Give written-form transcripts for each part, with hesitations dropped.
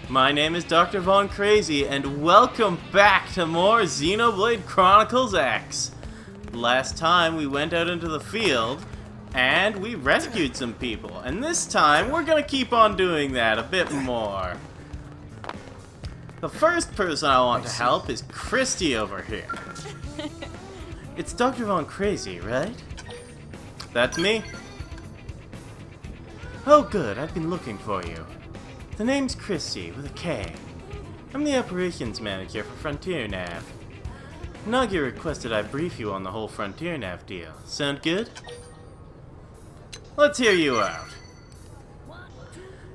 My name is Dr. Von Crazy, and welcome back to more Xenoblade Chronicles X. Last time we went out into the field, and we rescued some people, and this time we're gonna keep on doing that a bit more. The first person I want to help is Kristy over here. It's Dr. Von Crazy, right? That's me. Oh good, I've been looking for you. The name's Kristy, with a K. I'm the operations manager for FrontierNav. Nagi requested I brief you on the whole FrontierNav deal. Sound good? Let's hear you out.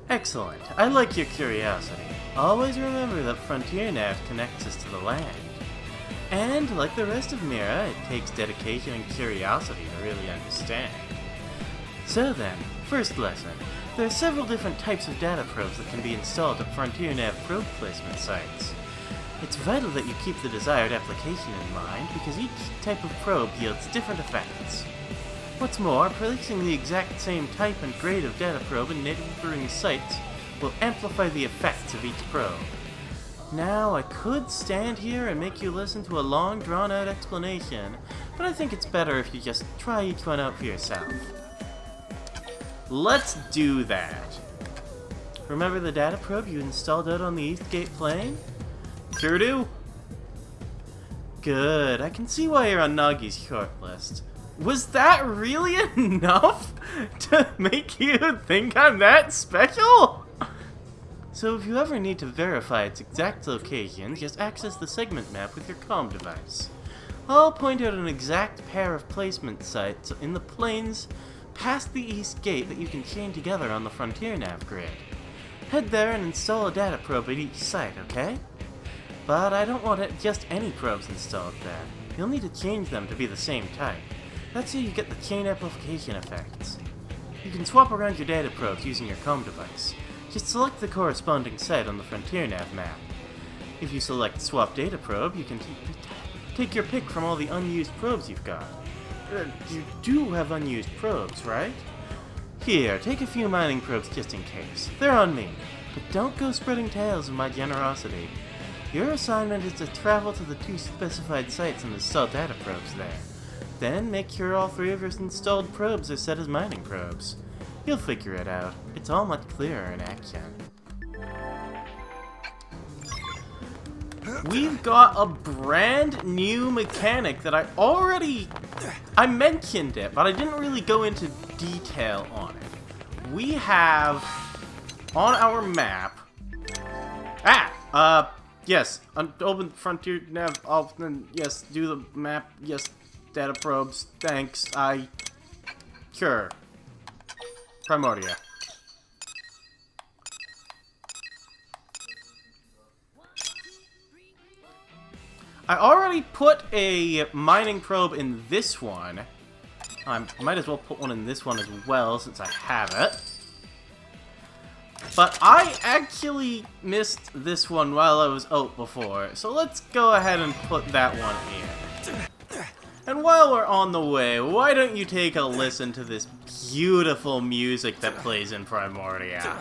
Excellent. I like your curiosity. Always remember that FrontierNav connects us to the land. And, like the rest of Mira, it takes dedication and curiosity to really understand. So then, first lesson. There are several different types of data probes that can be installed at FrontierNav probe placement sites. It's vital that you keep the desired application in mind, because each type of probe yields different effects. What's more, placing the exact same type and grade of data probe in neighboring sites will amplify the effects of each probe. Now, I could stand here and make you listen to a long, drawn-out explanation, but I think it's better if you just try each one out for yourself. Let's do that. Remember the data probe you installed out on the Eastgate Plain? Sure do. Good, I can see why you're on Nagi's shortlist. Was that really enough to make you think I'm that special? So if you ever need to verify its exact location, just access the segment map with your comm device. I'll point out an exact pair of placement sites in the plains past the east gate that you can chain together on the FrontierNav grid. Head there and install a data probe at each site, okay? But I don't want just any probes installed there. You'll need to change them to be the same type. That's how you get the chain amplification effects. You can swap around your data probes using your comm device. Just select the corresponding site on the FrontierNav map. If you select Swap Data Probe, you can take your pick from all the unused probes you've got. You do have unused probes, right? Here, take a few mining probes just in case. They're on me, but don't go spreading tales of my generosity. Your assignment is to travel to the 2 specified sites and install data probes there. Then make sure all 3 of your installed probes are set as mining probes. You'll figure it out. It's all much clearer in action. We've got a brand new mechanic that I mentioned it, but I didn't really go into detail on it. We have on our map. Yes, open FrontierNav, then yes, do the map, yes, data probes, thanks, sure. Primordia. I already put a mining probe in this one. I might as well put one in this one as well, since I have it. But I actually missed this one while I was out before, so let's go ahead and put that one in. And while we're on the way, why don't you take a listen to this beautiful music that plays in Primordia?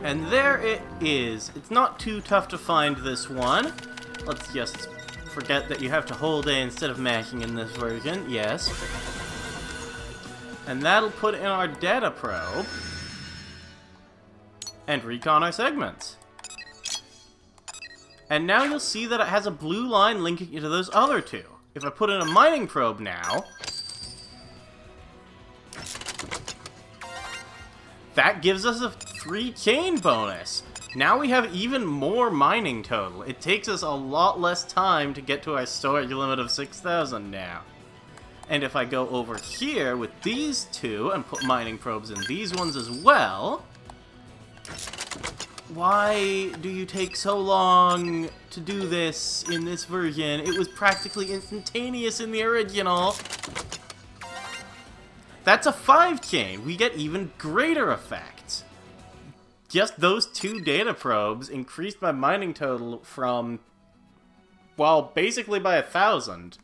And there it is. It's not too tough to find this one. Let's just forget that you have to hold A instead of mashing in this version. Yes. And that'll put in our data probe. and recon our segments. And now you'll see that it has a blue line linking to those other two. If I put in a mining probe now, that gives us a 3 chain bonus. Now we have even more mining total. It takes us a lot less time to get to our storage limit of 6,000 now. And if I go over here with these two and put mining probes in these ones as well... Why do you take so long to do this in this version? It was practically instantaneous in the original. That's a 5 chain. We get even greater effects. Just those 2 data probes increased my mining total from, well, basically by 1,000.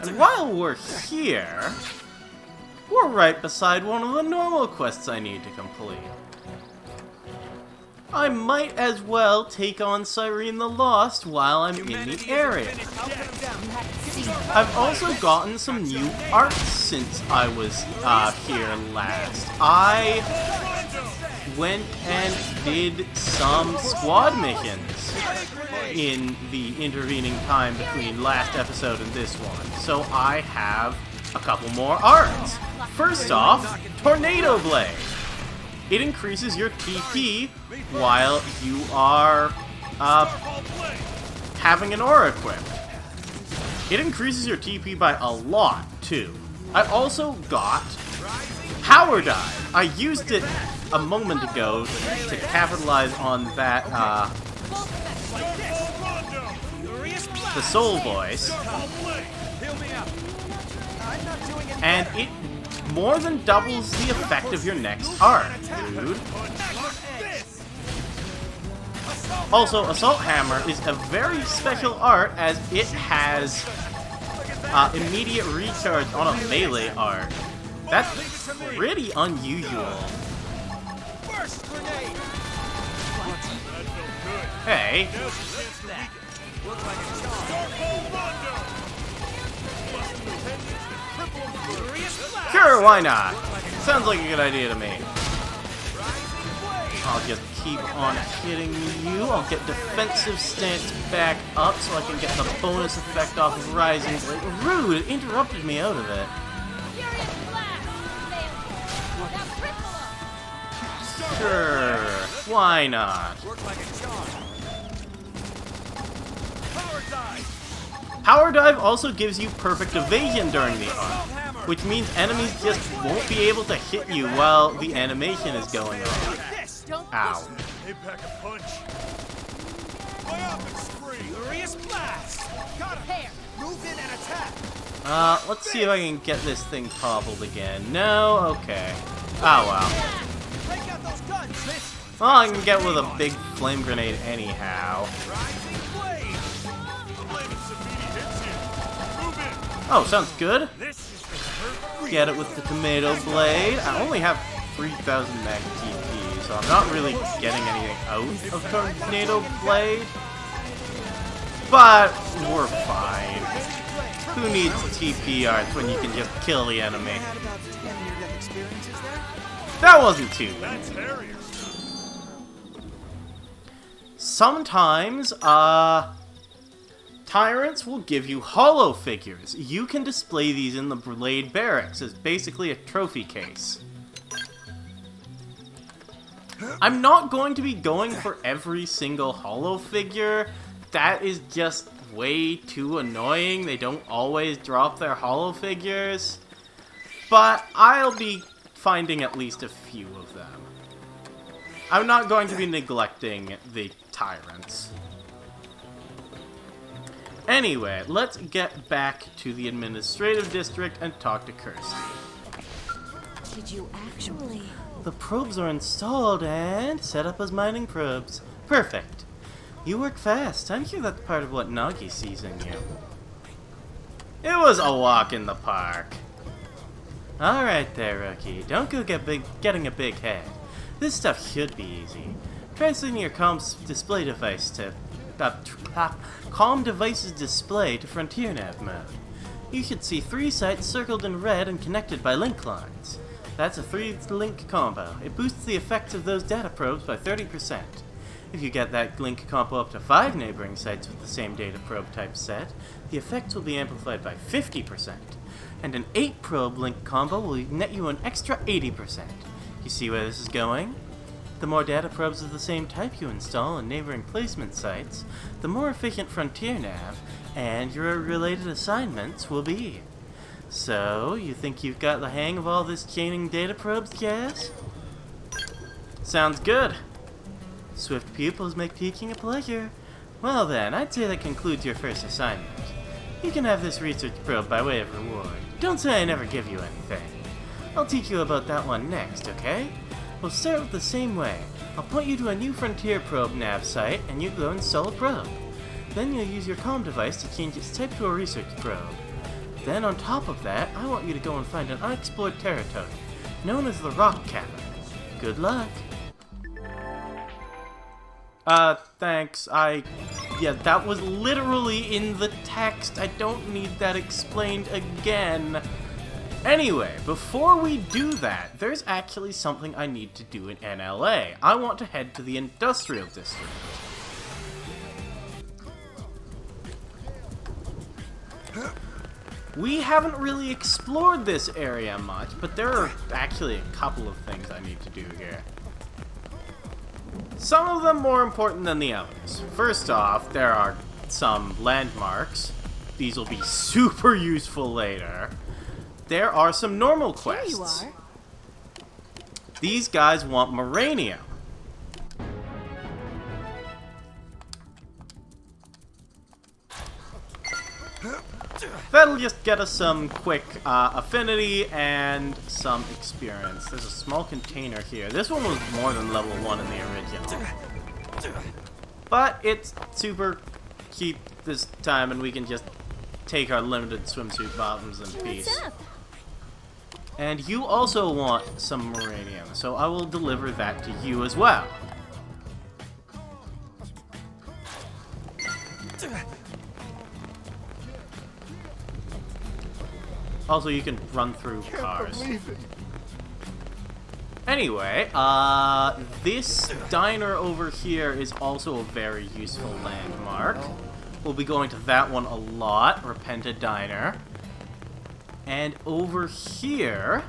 And while we're here... we're right beside one of the normal quests I need to complete. I might as well take on Sirene the Lost while I'm in the area. I've also gotten some new art since I was here last. I went and did some squad missions in the intervening time between last episode and this one. So I have a couple more arts. First off, Tornado Blade. It increases your TP while you are having an aura equipped. It increases your TP by a lot, too. I also got Power Dive. I used it a moment ago to capitalize on that, the Soul Voice. And it more than doubles the effect of your next art, dude. Also, Assault Hammer is a very special art as it has immediate recharge on a melee art. That's pretty unusual. Hey. Sure, why not? Sounds like a good idea to me. I'll just keep on hitting you. I'll get defensive stance back up so I can get the bonus effect off of Rising Blade. Rude! It interrupted me out of it. Sure, why not? Power Dive also gives you perfect evasion during the arc, which means enemies just won't be able to hit you while the animation is going on. Ow. Let's see if I can get this thing toppled again. No? Okay. Oh well. Well, I can get with a big flame grenade anyhow. Oh, sounds good. Get it with the Tomato Blade. I only have 3,000 mag TP, so I'm not really getting anything out of Tornado Blade. But we're fine. Who needs TP arts when you can just kill the enemy? That wasn't too bad. Sometimes, Tyrants will give you hollow figures. You can display these in the Blade Barracks as basically a trophy case. I'm not going to be going for every single hollow figure. That is just way too annoying. They don't always drop their hollow figures. But I'll be finding at least a few of them. I'm not going to be neglecting the Tyrants. Anyway, let's get back to the administrative district and talk to Kristy. Did you actually? The probes are installed and set up as mining probes. Perfect. You work fast. I'm sure that's part of what Nagi sees in you. It was a walk in the park. Alright there, rookie. Don't go getting a big head. This stuff should be easy. Try setting your comms display device to COM device's display to FrontierNav mode. You should see 3 sites circled in red and connected by link lines. That's a 3-link combo. It boosts the effects of those data probes by 30%. If you get that link combo up to 5 neighboring sites with the same data probe type set, the effects will be amplified by 50%. And an 8-probe link combo will net you an extra 80%. You see where this is going? The more data probes of the same type you install in neighboring placement sites, the more efficient FrontierNav and your related assignments will be. So, you think you've got the hang of all this chaining data probes, Jazz? Sounds good. Swift pupils make teaching a pleasure. Well then, I'd say that concludes your first assignment. You can have this research probe by way of reward. Don't say I never give you anything. I'll teach you about that one next, okay? We'll start with the same way. I'll point you to a new Frontier probe nav site, and you go install a probe. Then you'll use your comm device to change its type to a research probe. Then on top of that, I want you to go and find an unexplored territory, known as the Rock Cavern. Good luck. Thanks. Yeah, that was literally in the text. I don't need that explained again. Anyway, before we do that, there's actually something I need to do in NLA. I want to head to the Industrial District. We haven't really explored this area much, but there are actually a couple of things I need to do here. Some of them more important than the others. First off, there are some landmarks. These will be super useful later. There are some normal quests. Here you are. These guys want Moranium. That'll just get us some quick affinity and some experience. There's a small container here. This one was more than level 1 in the original. But it's super cheap this time, and we can just take our limited swimsuit bottoms in peace. What's up? And you also want some Moranium, so I will deliver that to you as well. Also, you can run through cars. Anyway, this diner over here is also a very useful landmark. We'll be going to that one a lot, Repented Diner. And over here...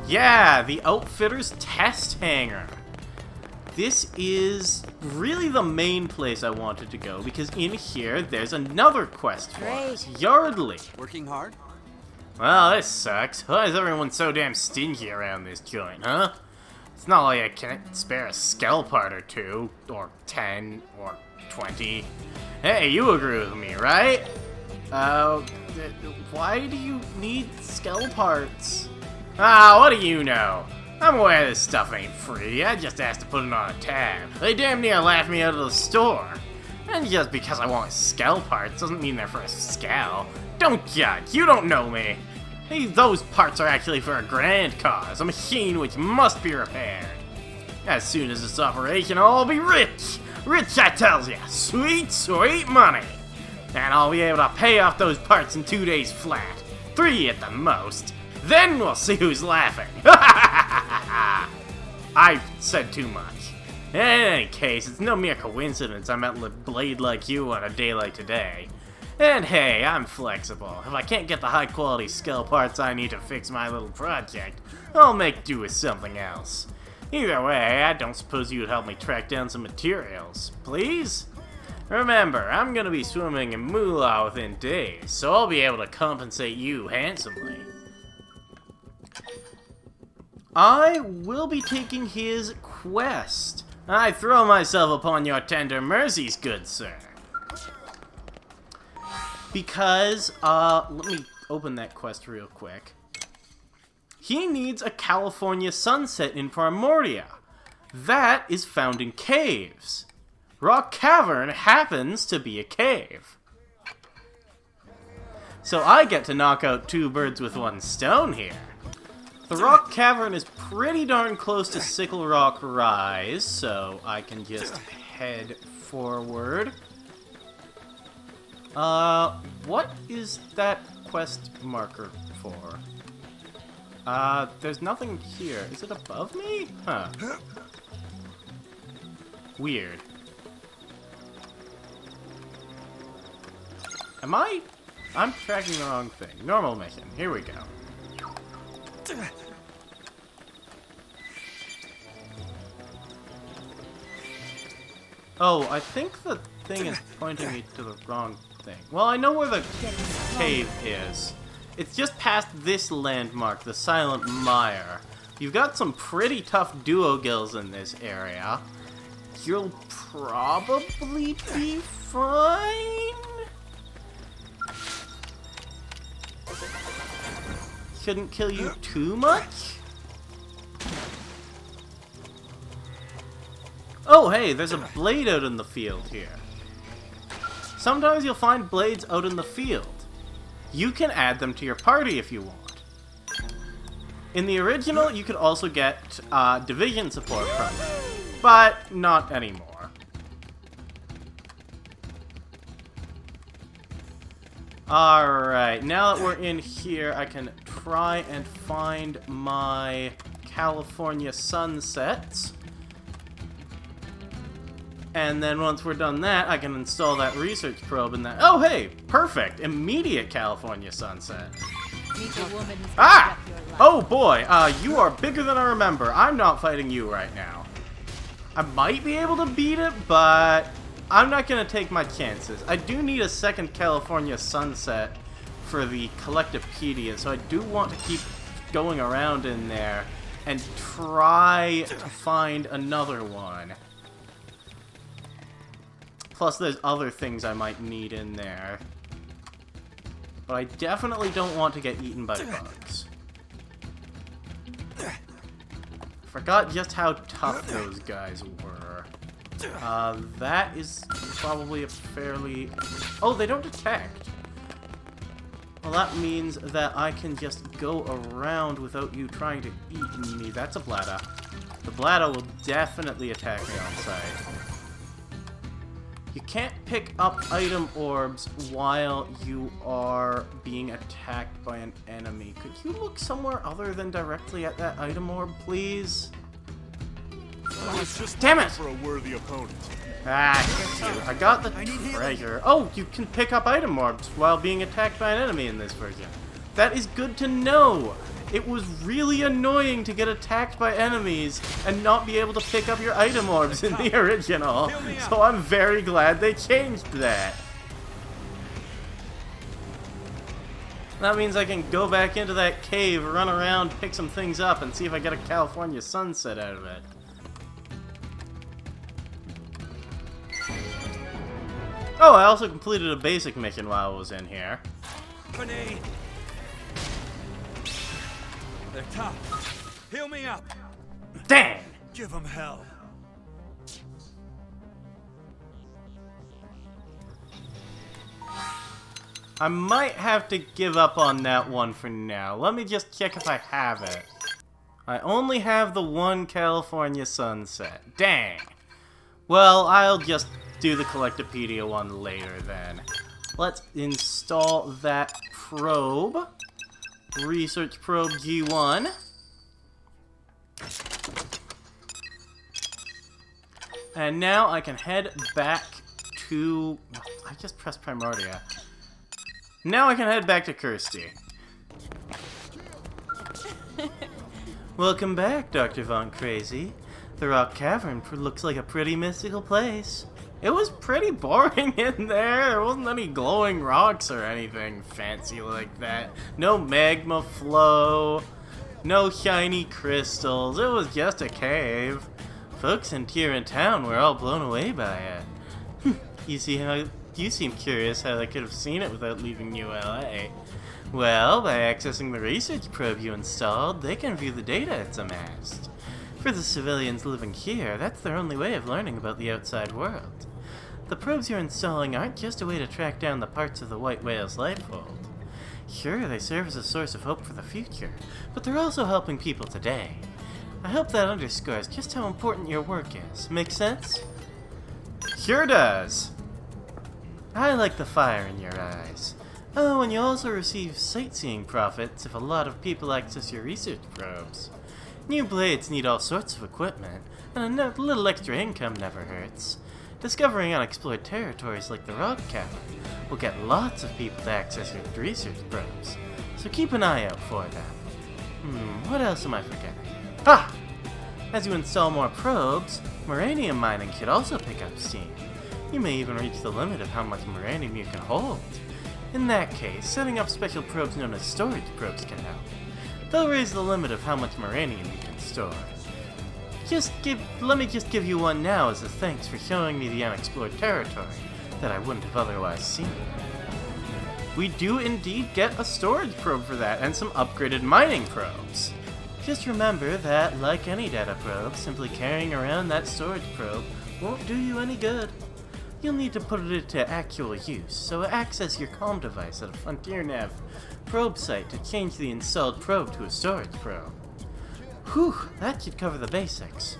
Yeah, the Outfitter's Test Hangar. This is really the main place I wanted to go, because in here, there's another quest for us. Yardley. Working hard? Well, this sucks. Why is everyone so damn stingy around this joint, huh? It's not like I can't spare a skull part or 2, or 10, or 20. Hey, you agree with me, right? Why do you need skull parts? Ah, what do you know? I'm aware this stuff ain't free. I just asked to put it on a tab. They damn near laughed me out of the store. And just because I want skull parts doesn't mean they're for a skull. Don't judge. You don't know me. Those parts are actually for a grand cause, a machine which must be repaired. As soon as it's operational, I'll be rich. Rich, I tells ya. Sweet, sweet money. And I'll be able to pay off those parts in 2 days flat. 3 at the most. Then we'll see who's laughing. I've said too much. In any case, it's no mere coincidence I met a blade like you on a day like today. And hey, I'm flexible. If I can't get the high quality skull parts I need to fix my little project, I'll make do with something else. Either way, I don't suppose you would help me track down some materials, please? Remember, I'm gonna be swimming in moolah within days, so I'll be able to compensate you handsomely. I will be taking his quest. I throw myself upon your tender mercies, good sir. Because, let me open that quest real quick. He needs a California sunset in Primordia. That is found in caves. Rock Cavern happens to be a cave. So I get to knock out 2 birds with 1 stone here. The Rock Cavern is pretty darn close to Sickle Rock Rise, so I can just head forward. What is that quest marker for? There's nothing here. Is it above me? Huh. Weird. I'm tracking the wrong thing. Normal mission. Here we go. Oh, I think the thing is pointing me to the wrong thing. Well, I know where the cave is. It's just past this landmark, the Silent Mire. You've got some pretty tough duo gills in this area. You'll probably be fine. Shouldn't kill you too much. Oh, hey, there's a blade out in the field here. Sometimes you'll find blades out in the field. You can add them to your party if you want. In the original, you could also get division support from them, but not anymore. Alright, now that we're in here, I can try and find my California sunsets. And then once we're done that, I can install that research probe and that. Oh, hey! Perfect! Immediate California sunset. Ah! Oh boy, you are bigger than I remember. I'm not fighting you right now. I might be able to beat it, but I'm not gonna take my chances. I do need a second California sunset for the Collectopedia, so I do want to keep going around in there and try to find another one. Plus, there's other things I might need in there. But I definitely don't want to get eaten by bugs. Forgot just how tough those guys were. That is probably a fairly... Oh, they don't detect. Well, that means that I can just go around without you trying to eat me. That's a bladder. The bladder will definitely attack me on sight. You can't pick up item orbs while you are being attacked by an enemy. Could you look somewhere other than directly at that item orb, please? Damn it! For a worthy opponent. Ah, I got the treasure. Oh, you can pick up item orbs while being attacked by an enemy in this version. That is good to know. It was really annoying to get attacked by enemies and not be able to pick up your item orbs in the original. So I'm very glad they changed that. That means I can go back into that cave, run around, pick some things up, and see if I get a California sunset out of it. Oh, I also completed a basic mission while I was in here. Grenade. They're tough. Heal me up. Dang! Give them hell. I might have to give up on that one for now. Let me just check if I have it. I only have the one California sunset. Dang. Well, I'll just do the Collectopedia one later then. Let's install that probe. Research probe G1. And now I can head back to... I just pressed Primordia. Now I can head back to Kristy. Welcome back, Dr. Von Crazy. The Rock Cavern looks like a pretty mystical place. It was pretty boring in there. There wasn't any glowing rocks or anything fancy like that. No magma flow. No shiny crystals. It was just a cave. Folks here in town were all blown away by it. You seem curious how they could have seen it without leaving ULA. Well, by accessing the research probe you installed, they can view the data it's amassed. For the civilians living here, that's their only way of learning about the outside world. The probes you're installing aren't just a way to track down the parts of the white whale's lifehold. Sure, they serve as a source of hope for the future, but they're also helping people today. I hope that underscores just how important your work is. Make sense? Sure does! I like the fire in your eyes. Oh, and you also receive sightseeing profits if a lot of people access your research probes. New blades need all sorts of equipment, and a little extra income never hurts. Discovering unexplored territories like the rock cavern will get lots of people to access your research probes, so keep an eye out for them. What else am I forgetting? Ah! As you install more probes, moranium mining should also pick up steam. You may even reach the limit of how much moranium you can hold. In that case, setting up special probes known as storage probes can help. They'll raise the limit of how much moranium you can store. Let me just give you one now as a thanks for showing me the unexplored territory that I wouldn't have otherwise seen. We do indeed get a storage probe for that, and some upgraded mining probes. Just remember that, like any data probe, simply carrying around that storage probe won't do you any good. You'll need to put it into actual use, so access your comm device at a FrontierNav probe site to change the installed probe to a storage probe. Whew, that should cover the basics.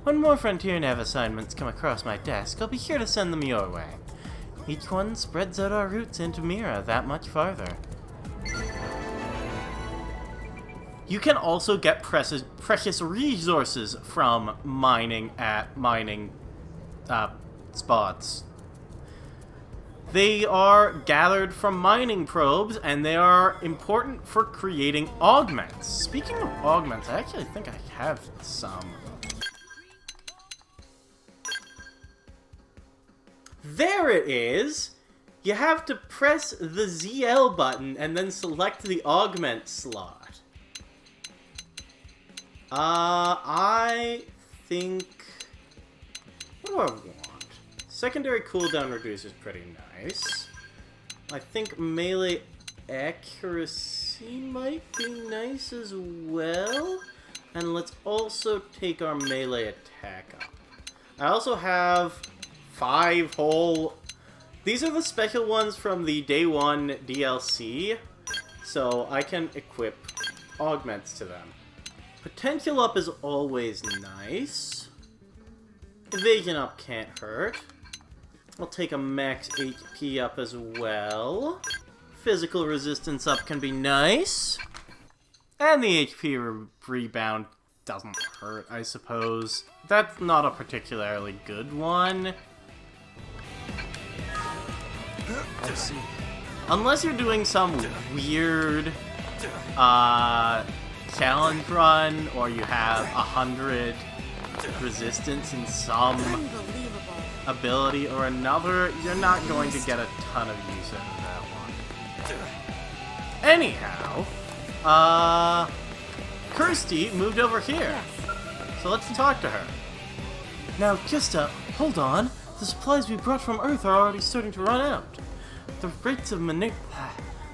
When more FrontierNav assignments come across my desk, I'll be sure to send them your way. Each one spreads out our routes into Mira that much farther. You can also get precious resources from mining at mining spots. They are gathered from mining probes, and they are important for creating augments. Speaking of augments, I actually think I have some. There it is! You have to press the ZL button and then select the augment slot. I think... what do I want? Secondary cooldown reducer is pretty nice. I think melee accuracy might be nice as well. And let's also take our melee attack up. I also have 5 whole... these are the special ones from the Day 1 DLC, so I can equip augments to them. Potential up is always nice. Evasion up can't hurt. I'll take a max HP up as well. Physical resistance up can be nice. And the HP rebound doesn't hurt, I suppose. That's not a particularly good one. I see. Unless you're doing some weird challenge run, or you have 100 resistance in some ability or another, you're not going to get a ton of use out of that one. Anyhow, Kristy moved over here, so let's talk to her. Now, just hold on. The supplies we brought from Earth are already starting to run out.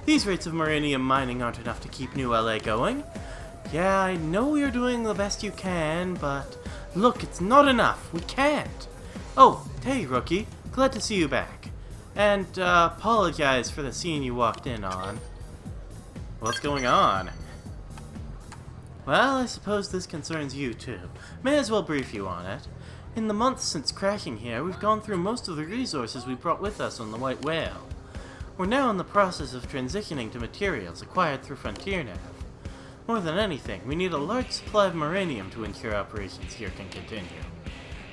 These rates of moranium mining aren't enough to keep New LA going. Yeah, I know you're doing the best you can, but look, it's not enough. We can't. Oh, hey, rookie. Glad to see you back. And, apologize for the scene you walked in on. What's going on? Well, I suppose this concerns you, too. May as well brief you on it. In the months since crashing here, we've gone through most of the resources we brought with us on the White Whale. We're now in the process of transitioning to materials acquired through FrontierNav. More than anything, we need a large supply of moranium to ensure operations here can continue.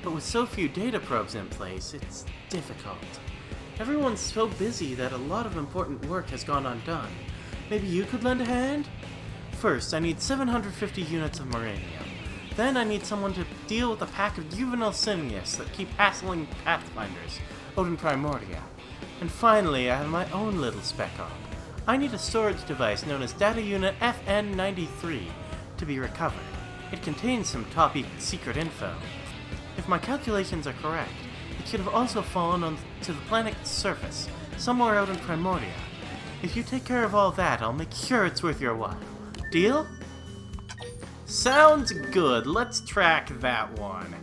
But with so few data probes in place, it's difficult. Everyone's so busy that a lot of important work has gone undone. Maybe you could lend a hand? First, I need 750 units of moranium. Then I need someone to deal with a pack of juvenile simius that keep hassling pathfinders out in Primordia. And finally, I have my own little spec op. I need a storage device known as Data Unit FN93 to be recovered. It contains some top secret info. If my calculations are correct, it should have also fallen onto the planet's surface, somewhere out in Primordia. If you take care of all that, I'll make sure it's worth your while. Deal? Sounds good. Let's track that one.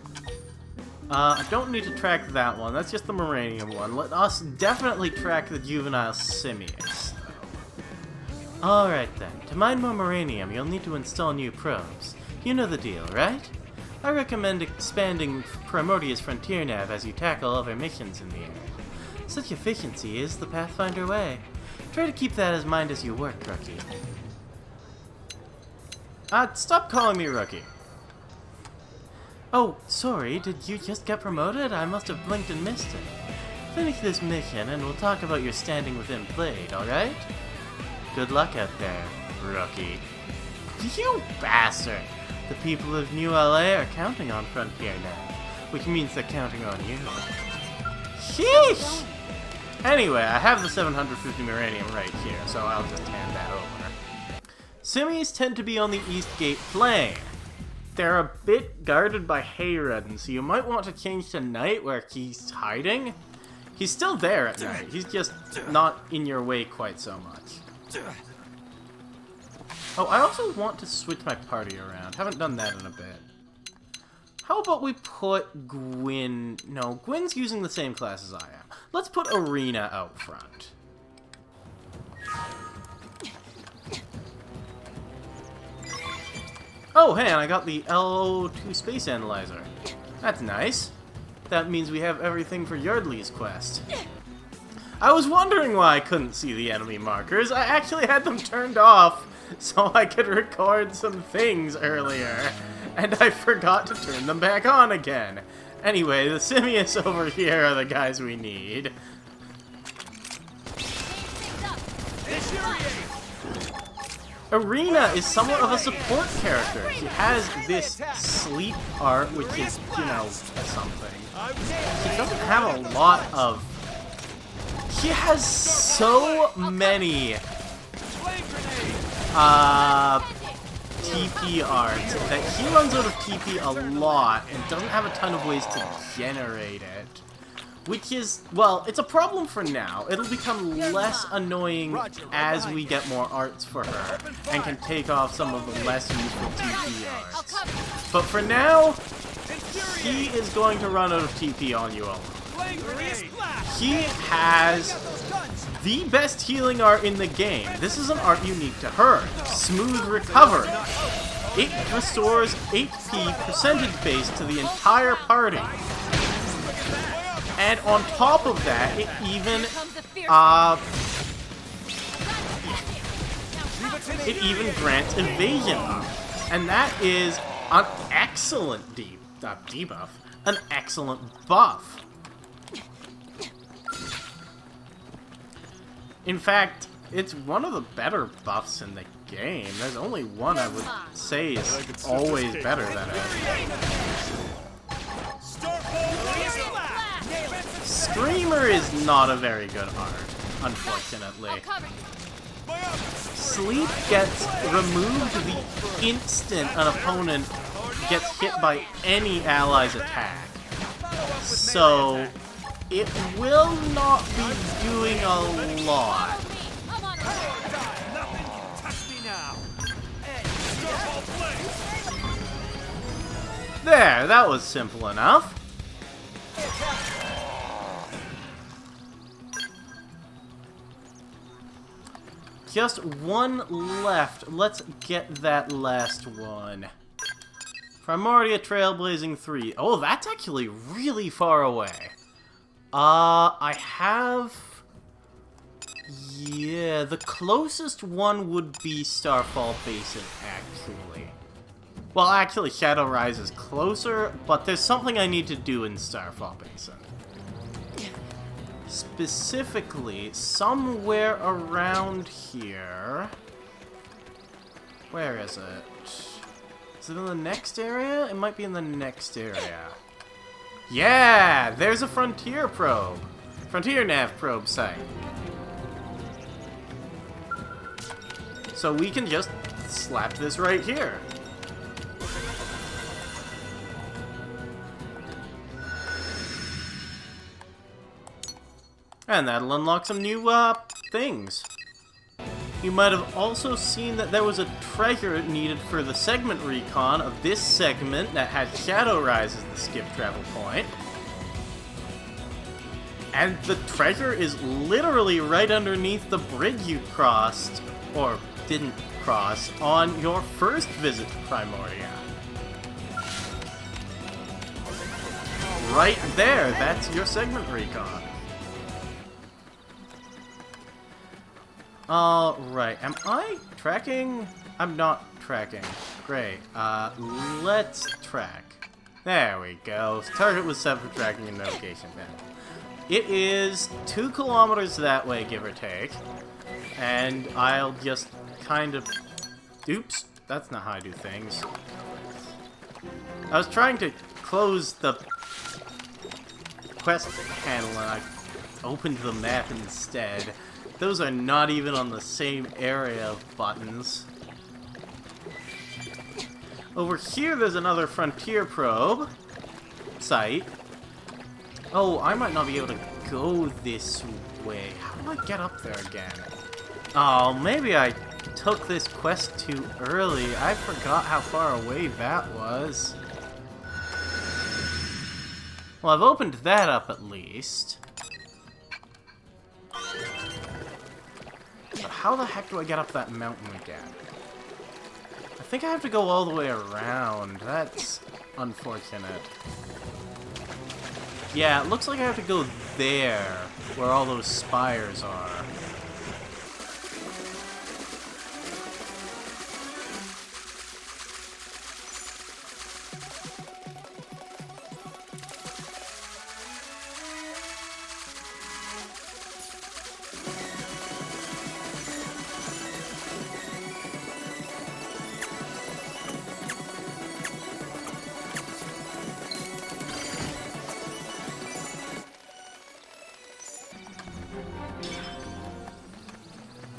I don't need to track that one. That's just the moranium one. Let us definitely track the juvenile simius, though. Alright then. To mine more moranium, you'll need to install new probes. You know the deal, right? I recommend expanding Primordia's FrontierNav as you tackle other missions in the area. Such efficiency is the Pathfinder way. Try to keep that in mind as you work, Rookie. Stop calling me Rookie. Oh, sorry, did you just get promoted? I must have blinked and missed it. Finish this mission and we'll talk about your standing within Blade, alright? Good luck out there, Rookie. You bastard! The people of New LA are counting on FrontierNav, which means they're counting on you. Sheesh! Anyway, I have the 750 uranium right here, so I'll just hand that over. Simmies tend to be on the East Gate Plain. They're a bit guarded by Hayredden, so you might want to change to night where he's hiding. He's still there at night, he's just not in your way quite so much. Oh, I also want to switch my party around. Haven't done that in a bit. How about we put Gwyn... No, Gwyn's using the same class as I am. Let's put Arena out front. Oh, hey, and I got the LO2 Space Analyzer. That's nice. That means we have everything for Yardley's quest. I was wondering why I couldn't see the enemy markers. I actually had them turned off so I could record some things earlier, and I forgot to turn them back on again. Anyway, the Simius over here are the guys we need. Arena is somewhat of a support character. He has this sleep art, which is, you know, something. He doesn't have a lot of... He has so many TP arts that he runs out of TP a lot and doesn't have a ton of ways to generate it. Which is, well, it's a problem for now. It'll become less annoying as we get more arts for her and can take off some of the less useful TP arts. But for now, he is going to run out of TP on you all. He has the best healing art in the game. This is an art unique to her. Smooth Recovery. It restores HP percentage base to the entire party. And on top of that, it even grants evasion up. And that is an excellent debuff. An excellent buff. In fact, it's one of the better buffs in the game. There's only one I would say is always better than it. Screamer is not a very good art, unfortunately. Sleep gets removed the instant an opponent gets hit by any ally's attack. So, it will not be doing a lot. There, that was simple enough. Just one left. Let's get that last one. Primordia Trailblazing 3. Oh, that's actually really far away. I have... Yeah, the closest one would be Starfall Basin, actually. Well, actually, Shadow Rise is closer, but there's something I need to do in Starfall Basin. Specifically, somewhere around here... Where is it? Is it in the next area? It might be in the next area. Yeah! There's a Frontier probe! FrontierNav probe site. So we can just slap this right here. And that'll unlock some new, things. You might have also seen that there was a treasure needed for the segment recon of this segment that had Shadow Rise as the skip travel point. And the treasure is literally right underneath the bridge you crossed, or didn't cross, on your first visit to Primordia. Right there, that's your segment recon. Alright, am I tracking? I'm not tracking. Great. Let's track. There we go. Target was set for tracking and navigation panel. It is 2 kilometers that way, give or take. And I'll just kind of... Oops, that's not how I do things. I was trying to close the quest panel and I opened the map instead. Those are not even on the same area of buttons. Over here there's another Frontier probe site. Oh, I might not be able to go this way. How do I get up there again? Oh, maybe I took this quest too early. I forgot how far away that was. Well, I've opened that up at least. But how the heck do I get up that mountain again? I think I have to go all the way around. That's unfortunate. Yeah, it looks like I have to go there, where all those spires are.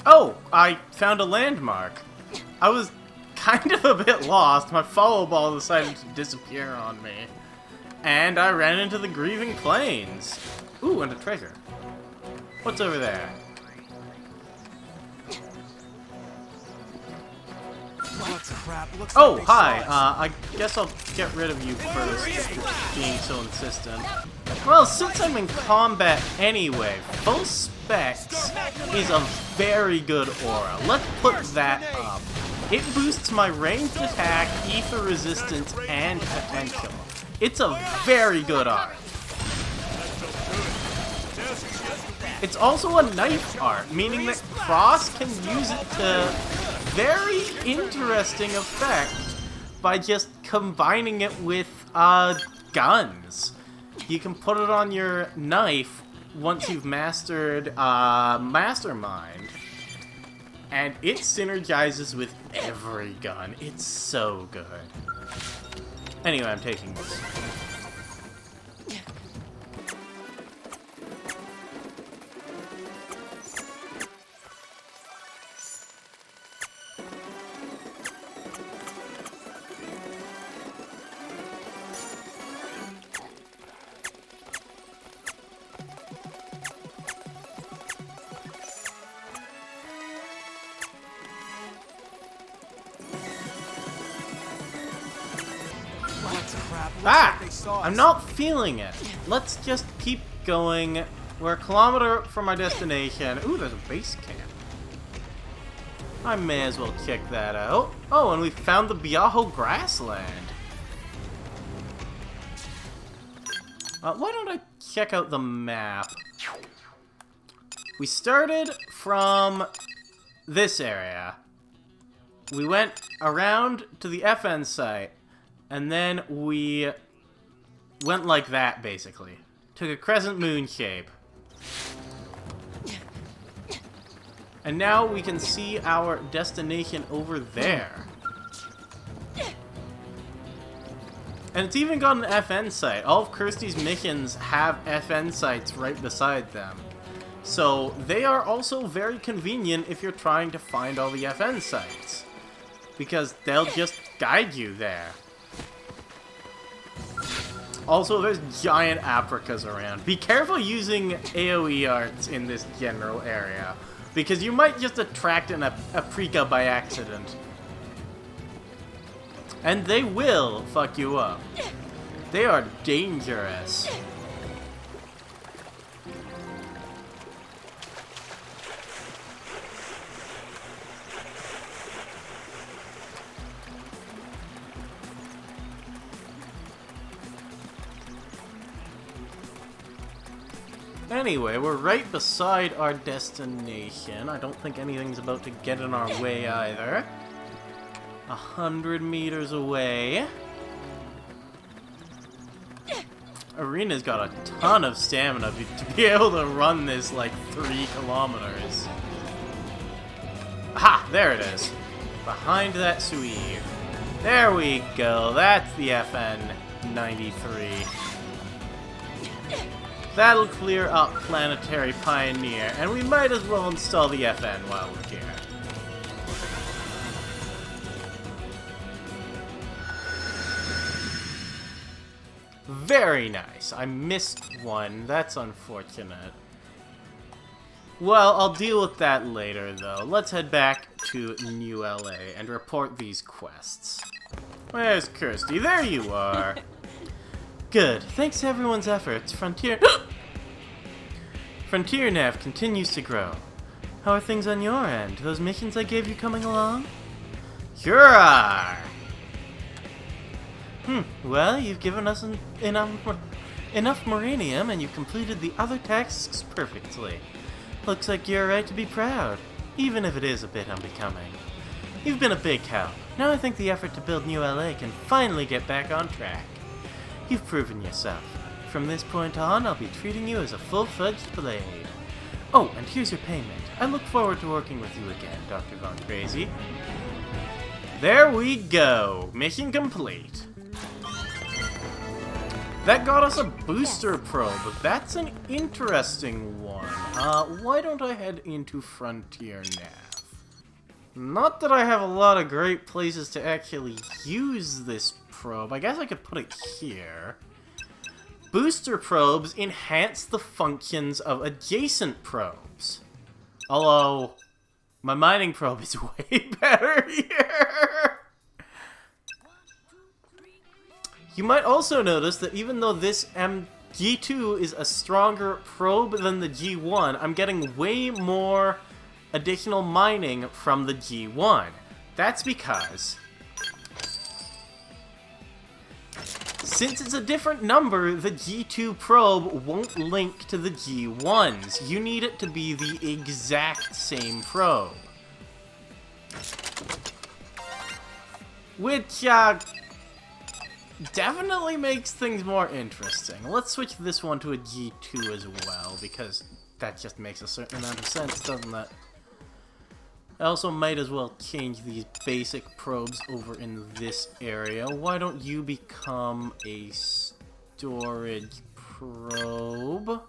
Oh, I found a landmark. I was kind of a bit lost. My follow ball decided to disappear on me. And I ran into the Grieving Plains. Ooh, and a treasure. What's over there? Oh, hi. I guess I'll get rid of you first, being so insistent. Well, since I'm in combat anyway, full specs is a very good aura. Let's put that up. It boosts my ranged attack, ether resistance, and potential. It's a very good art. It's also a knife art, meaning that Cross can use it to very interesting effect by just combining it with guns. You can put it on your knife once you've mastered Mastermind, and it synergizes with every gun. It's so good. Anyway, I'm taking this. I'm not feeling it. Let's just keep going. We're a kilometer from our destination. Ooh, there's a base camp. I may as well check that out. Oh, and we found the Biaho grassland. Why don't I check out the map? We started from this area. We went around to the FN site. And then we went like that, basically. Took a crescent moon shape. And now we can see our destination over there. And it's even got an FN site. All of Kirsty's missions have FN sites right beside them. So they are also very convenient if you're trying to find all the FN sites. Because they'll just guide you there. Also, there's giant apricas around. Be careful using AoE arts in this general area, because you might just attract an aprica by accident. And they will fuck you up. They are dangerous. Anyway, we're right beside our destination. I don't think anything's about to get in our way either. 100 meters away. Arena's got a ton of stamina to be able to run this like 3 kilometers. Ha! There it is. Behind that Sui. There we go. That's the FN-93. That'll clear up Planetary Pioneer, and we might as well install the FN while we're here. Very nice. I missed one. That's unfortunate. Well, I'll deal with that later, though. Let's head back to New LA and report these quests. Where's Kristy? There you are. Good. Thanks to everyone's efforts, FrontierNav continues to grow. How are things on your end? Those missions I gave you coming along? Sure. Well, you've given us enough Marinium, and you've completed the other tasks perfectly. Looks like you're right to be proud, even if it is a bit unbecoming. You've been a big help. Now I think the effort to build New LA can finally get back on track. You've proven yourself. From this point on, I'll be treating you as a full-fledged blade. Oh, and here's your payment. I look forward to working with you again, Dr. Von Crazy. There we go. Mission complete. That got us a booster probe. That's an interesting one. Why don't I head into FrontierNav? Not that I have a lot of great places to actually use this probe. I guess I could put it here. Booster probes enhance the functions of adjacent probes. Although, my mining probe is way better here. You might also notice that even though this G2 is a stronger probe than the G1, I'm getting way more additional mining from the G1. That's because, since it's a different number, the G2 probe won't link to the G1s. You need it to be the exact same probe. Which, definitely makes things more interesting. Let's switch this one to a G2 as well, because that just makes a certain amount of sense, doesn't it? I also might as well change these basic probes over in this area. Why don't you become a storage probe?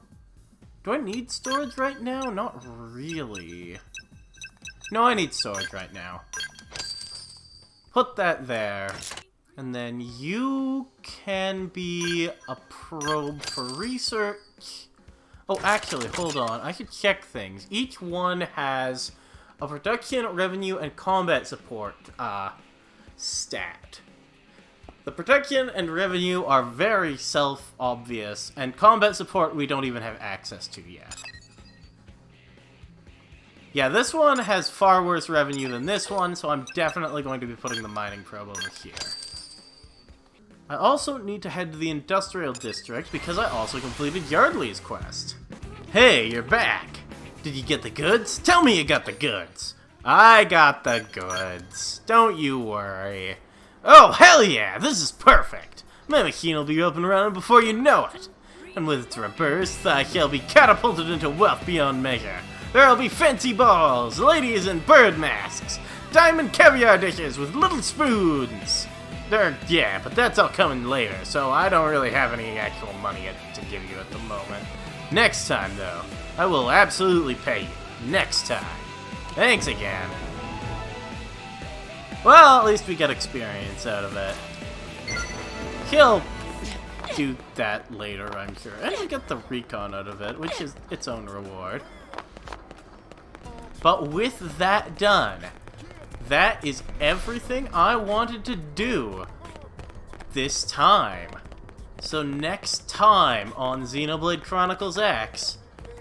Do I need storage right now? Not really. No, I need storage right now. Put that there. And then you can be a probe for research. Oh, actually, hold on. I should check things. Each one has a production, revenue, and combat support stat. The production and revenue are very self-obvious, and combat support we don't even have access to yet. Yeah, this one has far worse revenue than this one, so I'm definitely going to be putting the mining probe over here. I also need to head to the industrial district because I also completed Yardley's quest. Hey, you're back! Did you get the goods? Tell me you got the goods! I got the goods. Don't you worry. Oh, hell yeah! This is perfect! My machine will be up and running before you know it! And with its rebirth, I shall be catapulted into wealth beyond measure. There'll be fancy balls, ladies in bird masks, diamond caviar dishes with little spoons! Yeah, but that's all coming later, so I don't really have any actual money to give you at the moment. Next time, though, I will absolutely pay you. Next time. Thanks again. Well, at least we get experience out of it. He'll do that later, I'm sure. And we get the recon out of it, which is its own reward. But with that done, that is everything I wanted to do this time. So next time on Xenoblade Chronicles X,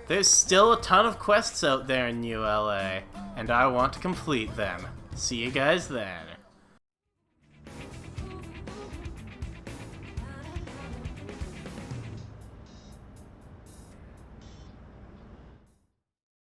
there's still a ton of quests out there in New LA, and I want to complete them. See you guys then.